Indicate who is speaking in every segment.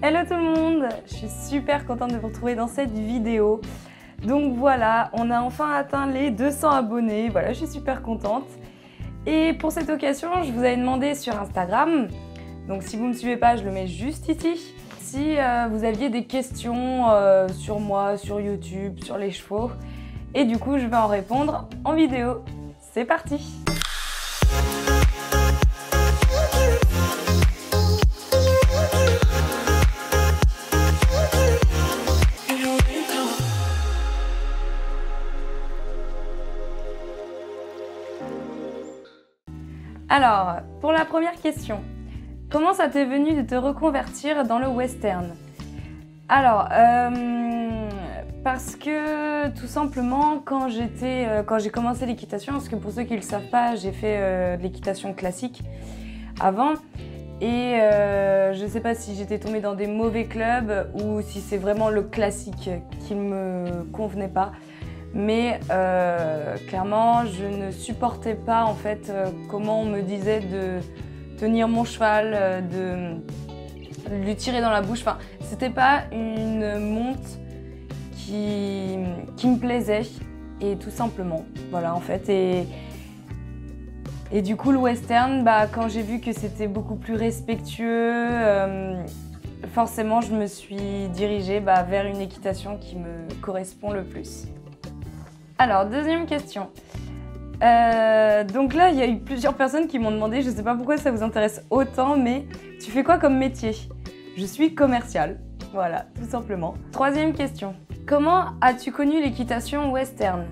Speaker 1: Hello tout le monde, je suis super contente de vous retrouver dans cette vidéo. Donc voilà, on a enfin atteint les 200 abonnés, voilà, je suis super contente. Et pour cette occasion, je vous avais demandé sur Instagram, donc si vous ne me suivez pas, je le mets juste ici, si vous aviez des questions sur moi, sur YouTube, sur les chevaux. Et du coup, je vais en répondre en vidéo. C'est parti! Alors, pour la première question, comment ça t'est venu de te reconvertir dans le western? Alors, parce que tout simplement, quand j'ai commencé l'équitation, parce que pour ceux qui ne le savent pas, j'ai fait de l'équitation classique avant, et je ne sais pas si j'étais tombée dans des mauvais clubs ou si c'est vraiment le classique qui ne me convenait pas. Mais clairement, je ne supportais pas en fait comment on me disait de tenir mon cheval, de lui tirer dans la bouche. Enfin, c'était pas une monte qui me plaisait, et tout simplement, voilà en fait. Et du coup, le western, quand j'ai vu que c'était beaucoup plus respectueux, forcément, je me suis dirigée vers une équitation qui me correspond le plus. Alors, deuxième question. Donc là, il y a eu plusieurs personnes qui m'ont demandé, je ne sais pas pourquoi ça vous intéresse autant, mais tu fais quoi comme métier? Je suis commerciale, voilà, tout simplement. Troisième question. Comment as-tu connu l'équitation western?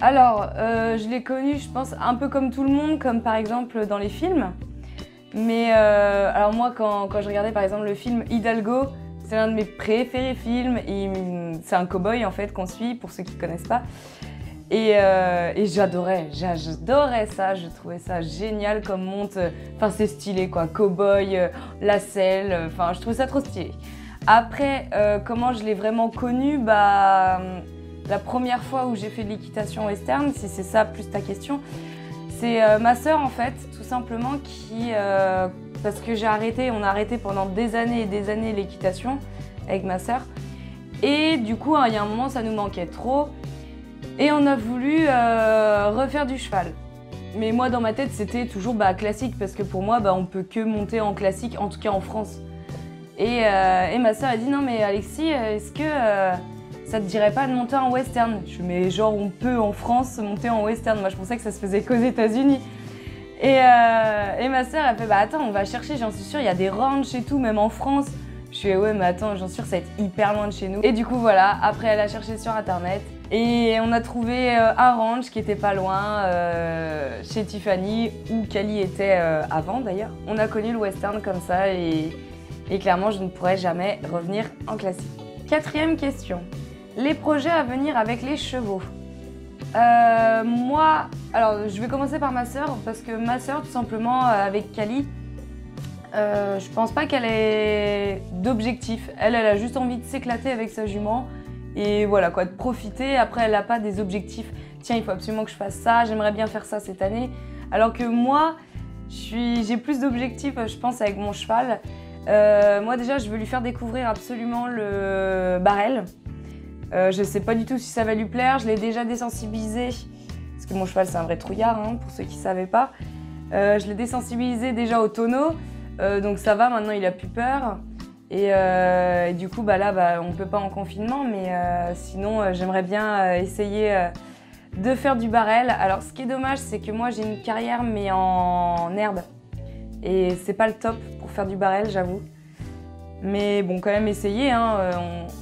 Speaker 1: Alors, je l'ai connue, je pense, un peu comme tout le monde, comme par exemple dans les films. Mais alors moi, quand je regardais par exemple le film Hidalgo, c'est l'un de mes préférés films, c'est un cow-boy en fait qu'on suit, pour ceux qui ne connaissent pas. Et j'adorais ça, je trouvais ça génial comme monte, enfin c'est stylé quoi, cow-boy, la selle, enfin je trouvais ça trop stylé. Après, comment je l'ai vraiment connu, la première fois où j'ai fait de l'équitation western, si c'est ça plus ta question, c'est ma sœur en fait, tout simplement, qui... parce que on a arrêté pendant des années et des années l'équitation avec ma sœur. Et du coup, il y a un moment, ça nous manquait trop. Et on a voulu refaire du cheval. Mais moi, dans ma tête, c'était toujours classique, parce que pour moi, on peut que monter en classique, en tout cas en France. Et ma sœur a dit, non mais Alexis, est-ce que ça te dirait pas de monter en western? Je dis, mais genre, on peut en France monter en western. Moi, je pensais que ça se faisait qu'aux États-Unis. Et ma sœur, elle fait, attends, on va chercher, j'en suis sûre, il y a des ranchs et tout, même en France. Je fais, ouais, mais attends, j'en suis sûre, ça va être hyper loin de chez nous. Et du coup, voilà, après, elle a cherché sur Internet. Et on a trouvé un ranch qui était pas loin, chez Tiffany, où Cali était avant d'ailleurs. On a connu le western comme ça, et clairement, je ne pourrais jamais revenir en classique. Quatrième question. Les projets à venir avec les chevaux. Moi, alors je vais commencer par ma sœur, parce que ma sœur, tout simplement, avec Cali, je pense pas qu'elle ait d'objectif. Elle a juste envie de s'éclater avec sa jument, et voilà quoi, de profiter. Après, elle n'a pas des objectifs. Tiens, il faut absolument que je fasse ça, j'aimerais bien faire ça cette année. Alors que moi, j'ai plus d'objectifs, je pense, avec mon cheval. Moi déjà, je veux lui faire découvrir absolument le barrel. Je sais pas du tout si ça va lui plaire, je l'ai déjà désensibilisé, parce que mon cheval c'est un vrai trouillard, hein, pour ceux qui ne savaient pas. Je l'ai désensibilisé déjà au tonneau, donc ça va, maintenant il a plus peur. Et du coup, là, on peut pas en confinement, mais sinon j'aimerais bien essayer de faire du barrel. Alors ce qui est dommage, c'est que moi j'ai une carrière mais en herbe, et c'est pas le top pour faire du barrel, j'avoue. Mais bon, quand même essayer, hein,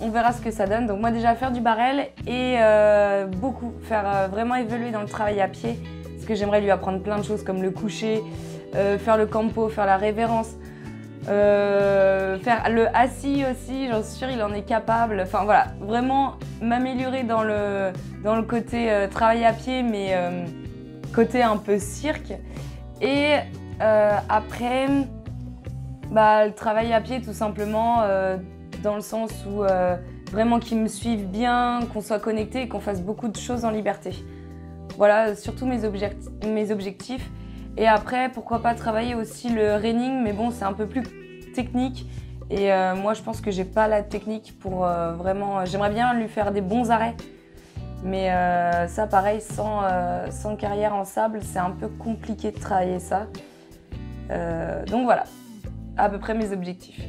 Speaker 1: on verra ce que ça donne. Donc moi déjà faire du barrel, et faire vraiment évoluer dans le travail à pied, parce que j'aimerais lui apprendre plein de choses comme le coucher, faire le campo, faire la révérence, faire le assis aussi, j'en suis sûre il en est capable. Enfin voilà, vraiment m'améliorer dans le côté travail à pied, mais côté un peu cirque. Et après... le travail à pied tout simplement, dans le sens où vraiment qu'ils me suivent bien, qu'on soit connecté et qu'on fasse beaucoup de choses en liberté. Voilà, surtout mes objectifs. Et après, pourquoi pas travailler aussi le reining, mais bon, c'est un peu plus technique Et moi, je pense que j'ai pas la technique pour vraiment... J'aimerais bien lui faire des bons arrêts. Mais ça, pareil, sans carrière en sable, c'est un peu compliqué de travailler ça. Donc voilà, à peu près mes objectifs.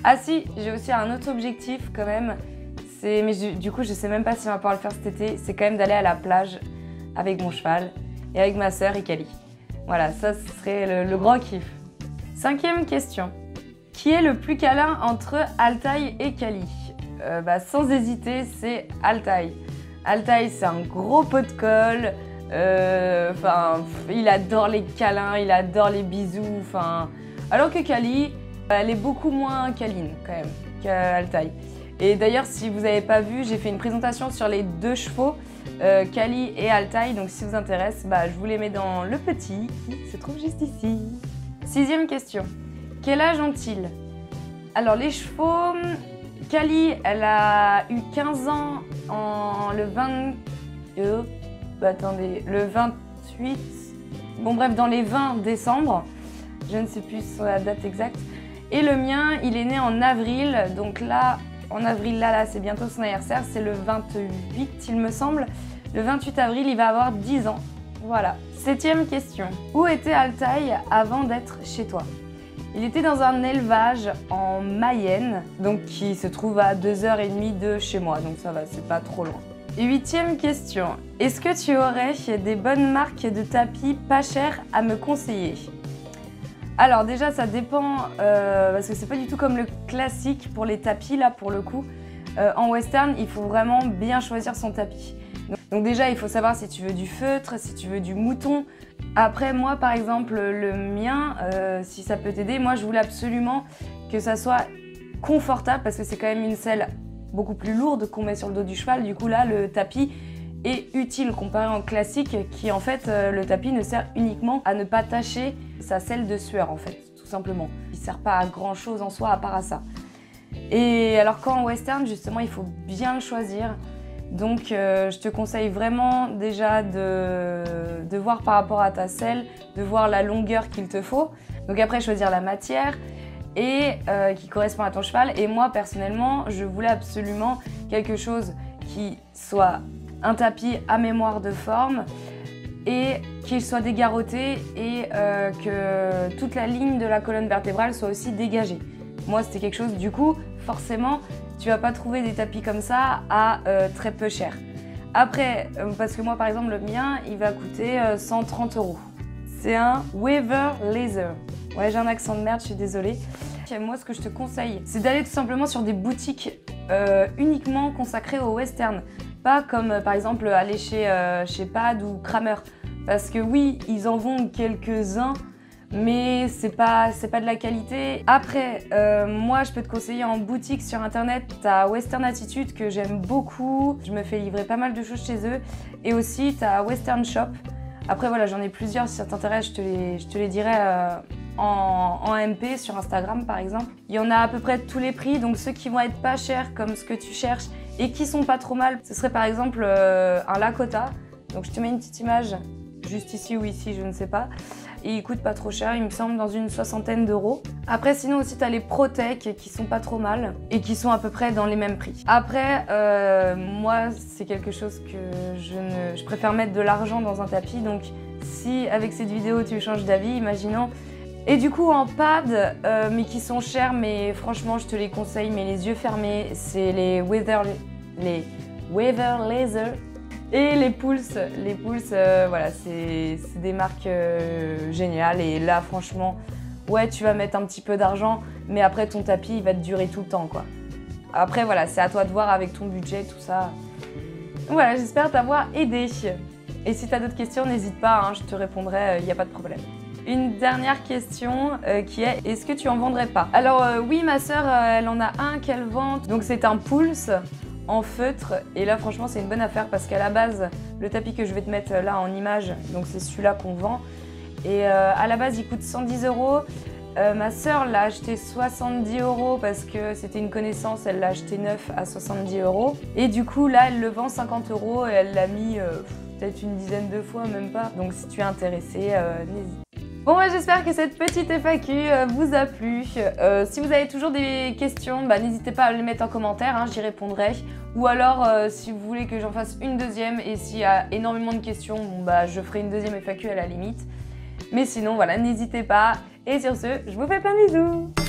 Speaker 1: Ah si, j'ai aussi un autre objectif quand même. Mais du coup, je sais même pas si on va pouvoir le faire cet été. C'est quand même d'aller à la plage avec mon cheval et avec ma sœur et Kali. Voilà, ça, ce serait le grand kiff. 5e question. Qui est le plus câlin entre Altaï et Kali? Sans hésiter, c'est Altaï. Altaï, c'est un gros pot de colle. Il adore les câlins, il adore les bisous. Alors que Kali, elle est beaucoup moins câline quand même qu'Altaï. Et d'ailleurs, si vous n'avez pas vu, j'ai fait une présentation sur les 2 chevaux, Kali et Altaï. Donc si ça vous intéresse, je vous les mets dans le petit qui se trouve juste ici. 6e question. Quel âge ont-ils? Alors les chevaux, Kali, elle a eu 15 ans le 28, dans les 20 décembre, je ne sais plus la date exacte. Et le mien, il est né en avril, donc là, en avril, là c'est bientôt son anniversaire, c'est le 28 il me semble. Le 28 avril, il va avoir 10 ans. Voilà. 7e question. Où était Altaï avant d'être chez toi? Il était dans un élevage en Mayenne, donc qui se trouve à 2h30 de chez moi, donc ça va, c'est pas trop loin. 8e question. Est-ce que tu aurais des bonnes marques de tapis pas chères à me conseiller? Alors déjà, ça dépend, parce que c'est pas du tout comme le classique pour les tapis, là, pour le coup. En western, il faut vraiment bien choisir son tapis. Donc déjà, il faut savoir si tu veux du feutre, si tu veux du mouton. Après, moi, par exemple, le mien, si ça peut t'aider, moi, je voulais absolument que ça soit confortable, parce que c'est quand même une selle beaucoup plus lourde qu'on met sur le dos du cheval. Du coup, là, le tapis est utile comparé en classique, qui, en fait, le tapis ne sert uniquement à ne pas tacher sa selle de sueur, en fait, tout simplement. Il ne sert pas à grand-chose en soi, à part à ça. Et alors qu'en western, justement, il faut bien le choisir. Donc, je te conseille vraiment déjà de voir par rapport à ta selle, de voir la longueur qu'il te faut. Donc après, choisir la matière et qui correspond à ton cheval. Et moi, personnellement, je voulais absolument quelque chose qui soit un tapis à mémoire de forme et qu'il soit dégarroté et que toute la ligne de la colonne vertébrale soit aussi dégagée. Moi, c'était quelque chose, du coup, forcément, tu vas pas trouver des tapis comme ça à très peu cher. Après, parce que moi, par exemple, le mien, il va coûter 130 €. C'est un Weaver Laser. Ouais, j'ai un accent de merde, je suis désolée. Moi, ce que je te conseille, c'est d'aller tout simplement sur des boutiques uniquement consacrées au western. Pas comme, par exemple, aller chez Pad ou Kramer. Parce que oui, ils en vendent quelques-uns, mais c'est pas de la qualité. Après, moi, je peux te conseiller en boutique sur internet, t'as Western Attitude que j'aime beaucoup. Je me fais livrer pas mal de choses chez eux. Et aussi, t'as Western Shop. Après, voilà, j'en ai plusieurs. Si ça t'intéresse, je te les dirai en MP sur Instagram, par exemple. Il y en a à peu près de tous les prix. Donc, ceux qui vont être pas chers, comme ce que tu cherches, et qui sont pas trop mal, ce serait par exemple un Lakota. Donc, je te mets une petite image, juste ici ou ici, je ne sais pas. Et il coûte pas trop cher, il me semble, dans une 60aine d'euros. Après, sinon aussi, tu as les ProTech qui sont pas trop mal et qui sont à peu près dans les mêmes prix. Après, moi, c'est quelque chose que je préfère mettre de l'argent dans un tapis. Donc, si avec cette vidéo, tu changes d'avis, imaginons. Et du coup, en pad, mais qui sont chers, mais franchement, je te les conseille, mais les yeux fermés, c'est les Weaver Laser. Et les Pulse, voilà, c'est des marques géniales. Et là, franchement, ouais, tu vas mettre un petit peu d'argent, mais après, ton tapis, il va te durer tout le temps, quoi. Après, voilà, c'est à toi de voir avec ton budget, tout ça. Voilà, j'espère t'avoir aidé. Et si tu as d'autres questions, n'hésite pas, hein, je te répondrai, il n'y a pas de problème. Une dernière question qui est, est-ce que tu en vendrais pas? Alors oui, ma sœur, elle en a un qu'elle vend, donc c'est un Pulse en feutre, et là franchement c'est une bonne affaire parce qu'à la base le tapis que je vais te mettre là en image, donc c'est celui-là qu'on vend, et à la base il coûte 110 €. Ma sœur l'a acheté 70 € parce que c'était une connaissance, elle l'a acheté neuf à 70 €, et du coup là elle le vend 50 € et elle l'a mis peut-être une dizaine de fois, même pas. Donc si tu es intéressé, n'hésite. Bon, j'espère que cette petite FAQ vous a plu. Si vous avez toujours des questions, n'hésitez pas à les mettre en commentaire, hein, j'y répondrai. Ou alors, si vous voulez que j'en fasse une deuxième et s'il y a énormément de questions, je ferai une deuxième FAQ à la limite. Mais sinon, voilà, n'hésitez pas. Et sur ce, je vous fais plein de bisous.